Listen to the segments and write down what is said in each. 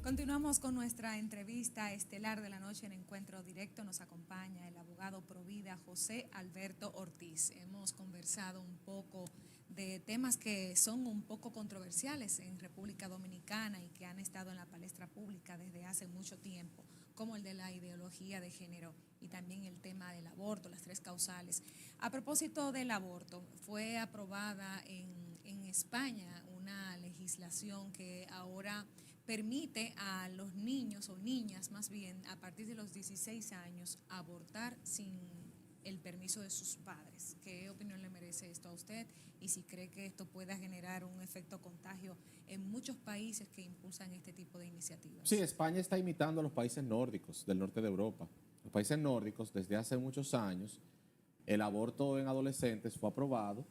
Continuamos con nuestra entrevista estelar de la noche en Encuentro Directo. Nos acompaña el abogado Provida José Alberto Ortiz. Hemos conversado un poco de temas que son un poco controversiales en República Dominicana y que han estado en la palestra pública desde hace mucho tiempo, como el de la ideología de género y también el tema del aborto, las tres causales. A propósito del aborto, fue aprobada en España una legislación que ahora permite a los niños o niñas, más bien, a partir de los 16 años, abortar sin el permiso de sus padres. ¿Qué opinión le merece esto a usted? Y si cree que esto pueda generar un efecto contagio en muchos países que impulsan este tipo de iniciativas. Sí, España está imitando a los países nórdicos del norte de Europa. Los países nórdicos, desde hace muchos años, el aborto en adolescentes fue aprobado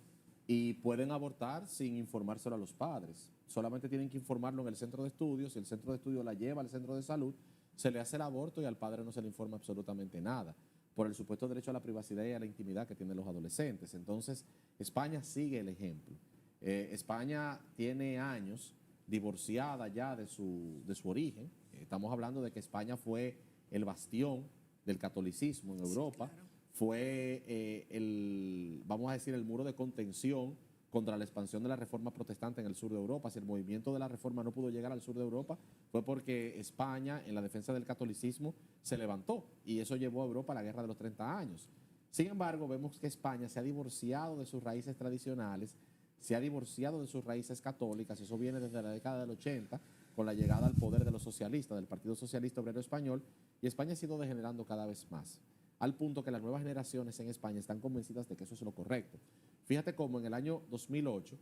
y pueden abortar sin informárselo a los padres. Solamente tienen que informarlo en el centro de estudios. Si el centro de estudios la lleva al centro de salud, se le hace el aborto y al padre no se le informa absolutamente nada, por el supuesto derecho a la privacidad y a la intimidad que tienen los adolescentes. Entonces, España sigue el ejemplo. España tiene años divorciada ya de su origen. Estamos hablando de que España fue el bastión del catolicismo en Europa. Sí, claro. Fue vamos a decir, el muro de contención contra la expansión de la reforma protestante en el sur de Europa. Si el movimiento de la reforma no pudo llegar al sur de Europa, fue porque España, en la defensa del catolicismo, se levantó y eso llevó a Europa a la guerra de los 30 años. Sin embargo, vemos que España se ha divorciado de sus raíces tradicionales, se ha divorciado de sus raíces católicas. Eso viene desde la década del 80, con la llegada al poder de los socialistas, del Partido Socialista Obrero Español, y España ha sido degenerando cada vez más, al punto que las nuevas generaciones en España están convencidas de que eso es lo correcto. Fíjate cómo en el año 2008,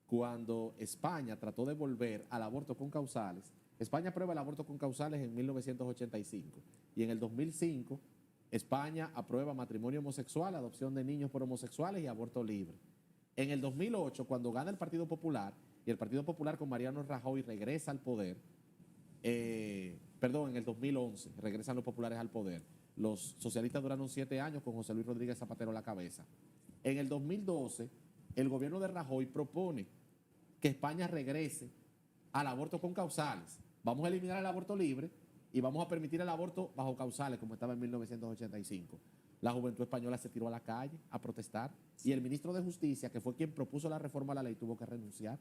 cuando España trató de volver al aborto con causales, España aprueba el aborto con causales en 1985, y en el 2005 España aprueba matrimonio homosexual, adopción de niños por homosexuales y aborto libre. En el 2008, cuando gana el Partido Popular, y el Partido Popular con Mariano Rajoy regresa al poder, en el 2011 regresan los populares al poder. Los socialistas duraron 7 años con José Luis Rodríguez Zapatero a la cabeza. En el 2012, el gobierno de Rajoy propone que España regrese al aborto con causales. Vamos a eliminar el aborto libre y vamos a permitir el aborto bajo causales, como estaba en 1985. La juventud española se tiró a la calle a protestar y el ministro de Justicia, que fue quien propuso la reforma a la ley, tuvo que renunciar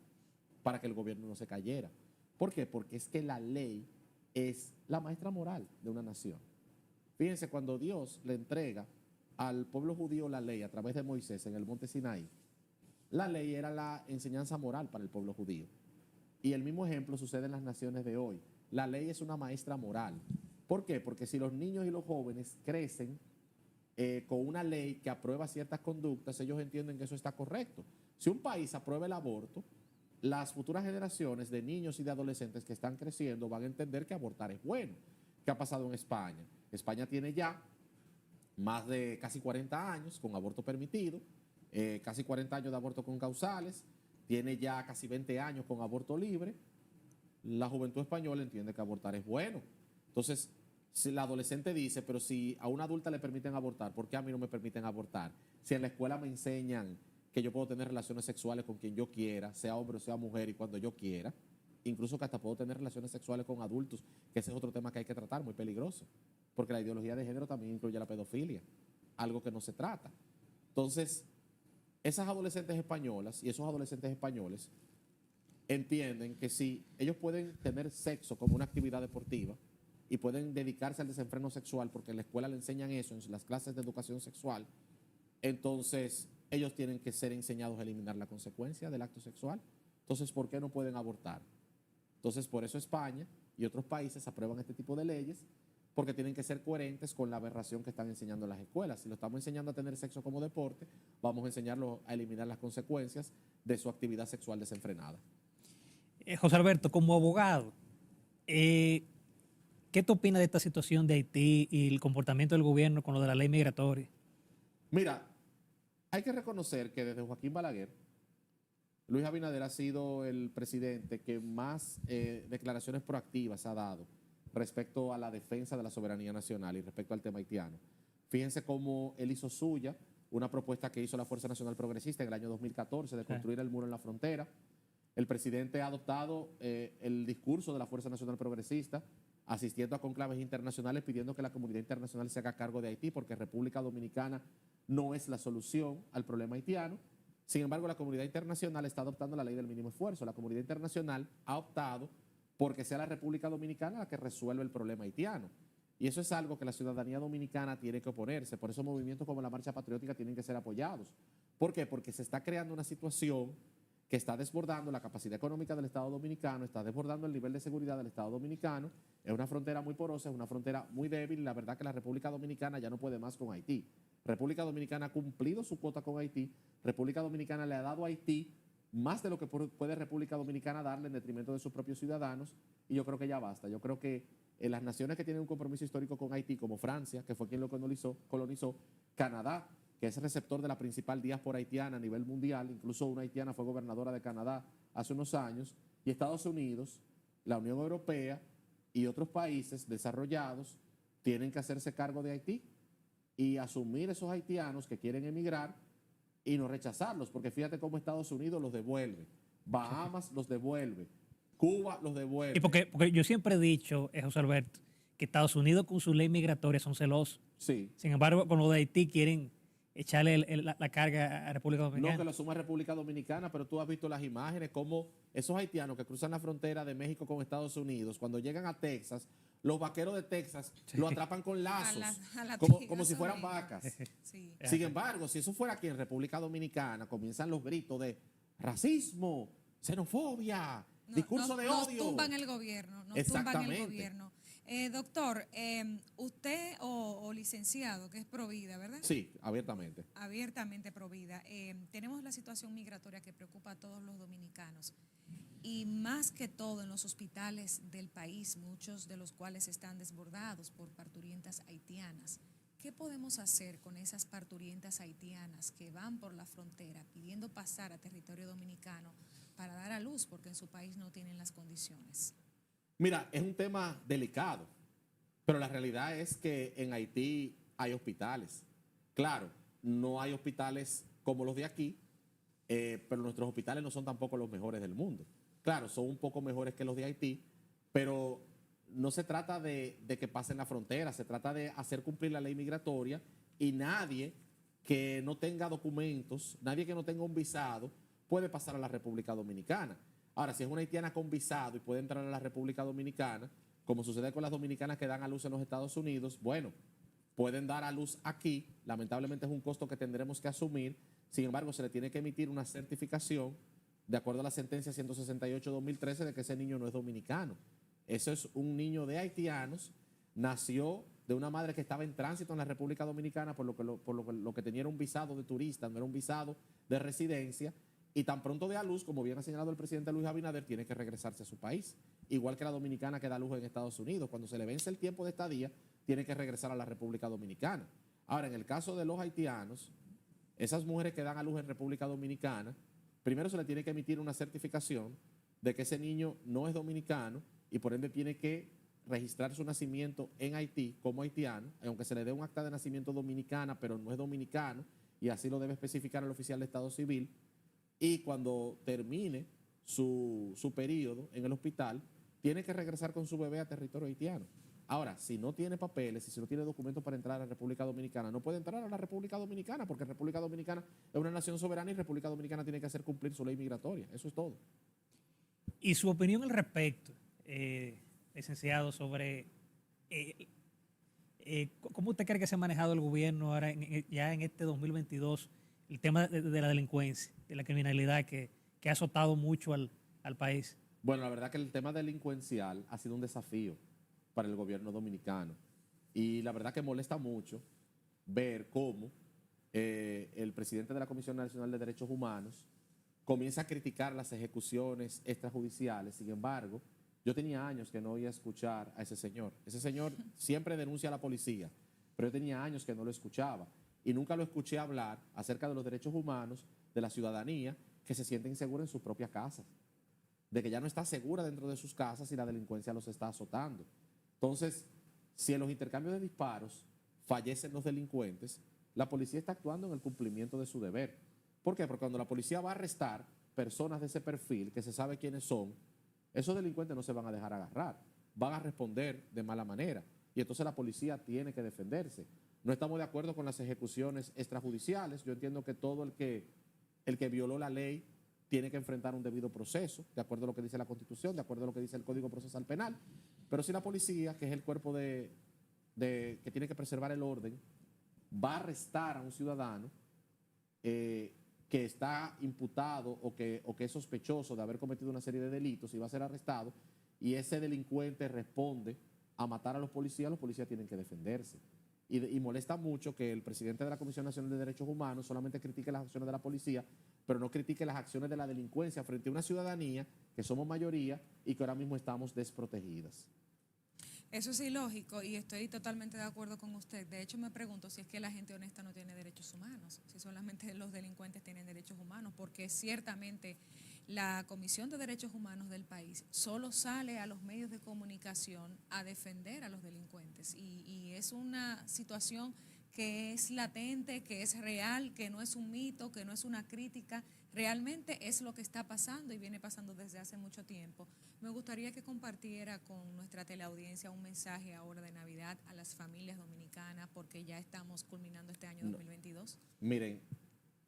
para que el gobierno no se cayera. ¿Por qué? Porque es que la ley es la maestra moral de una nación. Fíjense, cuando Dios le entrega al pueblo judío la ley a través de Moisés en el monte Sinaí, la ley era la enseñanza moral para el pueblo judío. Y el mismo ejemplo sucede en las naciones de hoy. La ley es una maestra moral. ¿Por qué? Porque si los niños y los jóvenes crecen con una ley que aprueba ciertas conductas, ellos entienden que eso está correcto. Si un país aprueba el aborto, las futuras generaciones de niños y de adolescentes que están creciendo van a entender que abortar es bueno. ¿Qué ha pasado en España? España tiene ya más de casi 40 años con aborto permitido, casi 40 años de aborto con causales, tiene ya casi 20 años con aborto libre. La juventud española entiende que abortar es bueno. Entonces, si la adolescente dice, pero si a una adulta le permiten abortar, ¿por qué a mí no me permiten abortar? Si en la escuela me enseñan que yo puedo tener relaciones sexuales con quien yo quiera, sea hombre o sea mujer, y cuando yo quiera, incluso que hasta puedo tener relaciones sexuales con adultos, que ese es otro tema que hay que tratar, muy peligroso, porque la ideología de género también incluye la pedofilia, algo que no se trata. Entonces, esas adolescentes españolas y esos adolescentes españoles entienden que si ellos pueden tener sexo como una actividad deportiva y pueden dedicarse al desenfreno sexual, porque en la escuela le enseñan eso, en las clases de educación sexual, entonces ellos tienen que ser enseñados a eliminar la consecuencia del acto sexual. Entonces, ¿por qué no pueden abortar? Entonces, por eso España y otros países aprueban este tipo de leyes, porque tienen que ser coherentes con la aberración que están enseñando en las escuelas. Si lo estamos enseñando a tener sexo como deporte, vamos a enseñarlo a eliminar las consecuencias de su actividad sexual desenfrenada. José Alberto, como abogado, ¿qué te opinas de esta situación de Haití y el comportamiento del gobierno con lo de la ley migratoria? Mira, hay que reconocer que desde Joaquín Balaguer, Luis Abinader ha sido el presidente que más declaraciones proactivas ha dado respecto a la defensa de la soberanía nacional y respecto al tema haitiano. Fíjense cómo él hizo suya una propuesta que hizo la Fuerza Nacional Progresista en el año 2014 de construir el muro en la frontera. El presidente ha adoptado el discurso de la Fuerza Nacional Progresista, asistiendo a conclaves internacionales pidiendo que la comunidad internacional se haga cargo de Haití, porque República Dominicana no es la solución al problema haitiano. Sin embargo, la comunidad internacional está adoptando la ley del mínimo esfuerzo. La comunidad internacional ha optado porque sea la República Dominicana la que resuelva el problema haitiano. Y eso es algo que la ciudadanía dominicana tiene que oponerse. Por eso movimientos como la Marcha Patriótica tienen que ser apoyados. ¿Por qué? Porque se está creando una situación que está desbordando la capacidad económica del Estado Dominicano, está desbordando el nivel de seguridad del Estado Dominicano. Es una frontera muy porosa, es una frontera muy débil, y la verdad que la República Dominicana ya no puede más con Haití. República Dominicana ha cumplido su cuota con Haití. República Dominicana le ha dado a Haití más de lo que puede República Dominicana darle en detrimento de sus propios ciudadanos, y yo creo que ya basta. Yo creo que las naciones que tienen un compromiso histórico con Haití, como Francia, que fue quien lo colonizó, Canadá, que es receptor de la principal diáspora haitiana a nivel mundial, incluso una haitiana fue gobernadora de Canadá hace unos años, y Estados Unidos, la Unión Europea y otros países desarrollados tienen que hacerse cargo de Haití y asumir esos haitianos que quieren emigrar y no rechazarlos, porque fíjate cómo Estados Unidos los devuelve, Bahamas los devuelve, Cuba los devuelve. Y porque yo siempre he dicho, José Alberto, que Estados Unidos con su ley migratoria son celosos. Sí. Sin embargo, con lo de Haití quieren echarle la carga a República Dominicana. No, que lo suma República Dominicana, pero tú has visto las imágenes, como esos haitianos que cruzan la frontera de México con Estados Unidos, cuando llegan a Texas, los vaqueros de Texas lo atrapan con lazos, como si fueran vacas. Sí. Sin embargo, si eso fuera aquí en República Dominicana, comienzan los gritos de racismo, xenofobia, discurso de odio. Nos tumban el gobierno, Exactamente. tumban el gobierno. Doctor, usted o licenciado, que es provida, ¿verdad? Sí, abiertamente. Abiertamente provida. Tenemos la situación migratoria que preocupa a todos los dominicanos, y más que todo en los hospitales del país, muchos de los cuales están desbordados por parturientas haitianas. ¿Qué podemos hacer con esas parturientas haitianas que van por la frontera pidiendo pasar a territorio dominicano para dar a luz porque en su país no tienen las condiciones? Mira, es un tema delicado, pero la realidad es que en Haití hay hospitales. Claro, no hay hospitales como los de aquí, pero nuestros hospitales no son tampoco los mejores del mundo. Claro, son un poco mejores que los de Haití, pero no se trata de que pasen la frontera, se trata de hacer cumplir la ley migratoria, y nadie que no tenga documentos, nadie que no tenga un visado puede pasar a la República Dominicana. Ahora, si es una haitiana con visado y puede entrar a la República Dominicana, como sucede con las dominicanas que dan a luz en los Estados Unidos, bueno, pueden dar a luz aquí. Lamentablemente es un costo que tendremos que asumir. Sin embargo, se le tiene que emitir una certificación de acuerdo a la sentencia 168-2013 de que ese niño no es dominicano. Eso es un niño de haitianos, nació de una madre que estaba en tránsito en la República Dominicana, por lo que tenía era un visado de turista, no era un visado de residencia, y tan pronto de a luz, como bien ha señalado el presidente Luis Abinader, tiene que regresarse a su país. Igual que la dominicana que da luz en Estados Unidos, cuando se le vence el tiempo de estadía, tiene que regresar a la República Dominicana. Ahora, en el caso de los haitianos, esas mujeres que dan a luz en República Dominicana, primero se le tiene que emitir una certificación de que ese niño no es dominicano, y por ende tiene que registrar su nacimiento en Haití como haitiano, aunque se le dé un acta de nacimiento dominicana, pero no es dominicano, y así lo debe especificar el oficial de Estado Civil. Y cuando termine su periodo en el hospital, tiene que regresar con su bebé a territorio haitiano. Ahora, si no tiene papeles y si no tiene documentos para entrar a la República Dominicana, no puede entrar a la República Dominicana, porque República Dominicana es una nación soberana y República Dominicana tiene que hacer cumplir su ley migratoria. Eso es todo. Y su opinión al respecto, licenciado, sobre cómo usted cree que se ha manejado el gobierno ahora ya en este 2022 el tema de la delincuencia, de la criminalidad que ha azotado mucho al país. Bueno, la verdad que el tema delincuencial ha sido un desafío para el gobierno dominicano, y la verdad que molesta mucho ver cómo el presidente de la Comisión Nacional de Derechos Humanos comienza a criticar las ejecuciones extrajudiciales. Sin embargo, yo tenía años que no oía escuchar a ese señor. Ese señor siempre denuncia a la policía, pero yo tenía años que no lo escuchaba. Y nunca lo escuché hablar acerca de los derechos humanos de la ciudadanía que se siente insegura en sus propias casas, de que ya no está segura dentro de sus casas y la delincuencia los está azotando. Entonces, si en los intercambios de disparos fallecen los delincuentes, la policía está actuando en el cumplimiento de su deber. ¿Por qué? Porque cuando la policía va a arrestar, personas de ese perfil, que se sabe quiénes son, esos delincuentes no se van a dejar agarrar, van a responder de mala manera. Y entonces la policía tiene que defenderse. No estamos de acuerdo con las ejecuciones extrajudiciales. Yo entiendo que todo el que violó la ley tiene que enfrentar un debido proceso, de acuerdo a lo que dice la Constitución, de acuerdo a lo que dice el Código Procesal Penal. Pero si la policía, que es el cuerpo que tiene que preservar el orden, va a arrestar a un ciudadano que está imputado o que es sospechoso de haber cometido una serie de delitos y va a ser arrestado, y ese delincuente responde a matar a los policías tienen que defenderse. Y molesta mucho que el presidente de la Comisión Nacional de Derechos Humanos solamente critique las acciones de la policía, pero no critique las acciones de la delincuencia frente a una ciudadanía que somos mayoría y que ahora mismo estamos desprotegidas. Eso es ilógico y estoy totalmente de acuerdo con usted. De hecho, me pregunto si es que la gente honesta no tiene derechos humanos, si solamente los delincuentes tienen derechos humanos, porque ciertamente la Comisión de Derechos Humanos del país solo sale a los medios de comunicación a defender a los delincuentes y es una situación que es latente, que es real, que no es un mito, que no es una crítica, realmente es lo que está pasando y viene pasando desde hace mucho tiempo. Me gustaría que compartiera con nuestra teleaudiencia un mensaje ahora de Navidad a las familias dominicanas, porque ya estamos culminando este año 2022. Miren,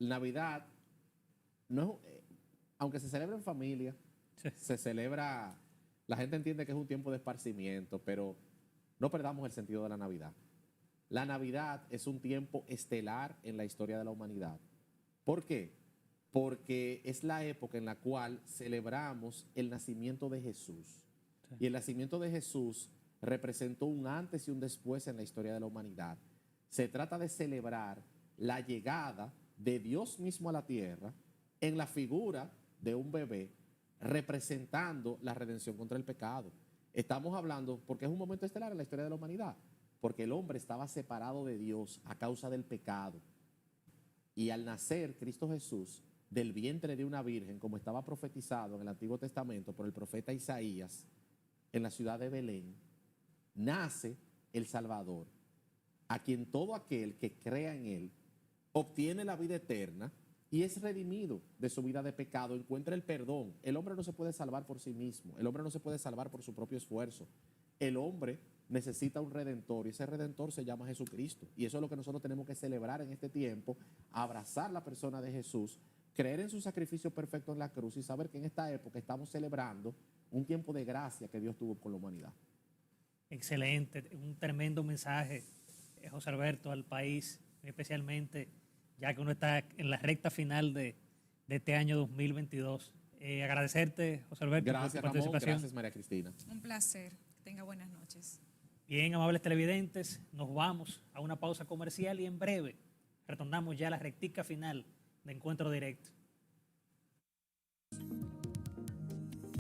Navidad, no, aunque se celebra en familia, Sí. se celebra, la gente entiende que es un tiempo de esparcimiento, pero no perdamos el sentido de la Navidad. La Navidad es un tiempo estelar en la historia de la humanidad. ¿Por qué? Porque es la época en la cual celebramos el nacimiento de Jesús. Sí. Y el nacimiento de Jesús representó un antes y un después en la historia de la humanidad. Se trata de celebrar la llegada de Dios mismo a la tierra en la figura de un bebé, representando la redención contra el pecado. Estamos hablando, porque es un momento estelar en la historia de la humanidad, porque el hombre estaba separado de Dios a causa del pecado. Y al nacer Cristo Jesús del vientre de una virgen, como estaba profetizado en el Antiguo Testamento por el profeta Isaías, en la ciudad de Belén, nace el Salvador, a quien todo aquel que crea en él obtiene la vida eterna y es redimido de su vida de pecado, encuentra el perdón. El hombre no se puede salvar por sí mismo, el hombre no se puede salvar por su propio esfuerzo. El hombre necesita un redentor y ese redentor se llama Jesucristo. Y eso es lo que nosotros tenemos que celebrar en este tiempo, abrazar la persona de Jesús, creer en su sacrificio perfecto en la cruz y saber que en esta época estamos celebrando un tiempo de gracia que Dios tuvo con la humanidad. Excelente, un tremendo mensaje, José Alberto, al país, especialmente ya que uno está en la recta final de este año 2022. Agradecerte, José Alberto, Gracias, por tu Ramón. participación. Gracias, María Cristina. Un placer. Que tenga buenas noches. Bien, amables televidentes, nos vamos a una pausa comercial y en breve retornamos ya a la rectica final de Encuentro Directo.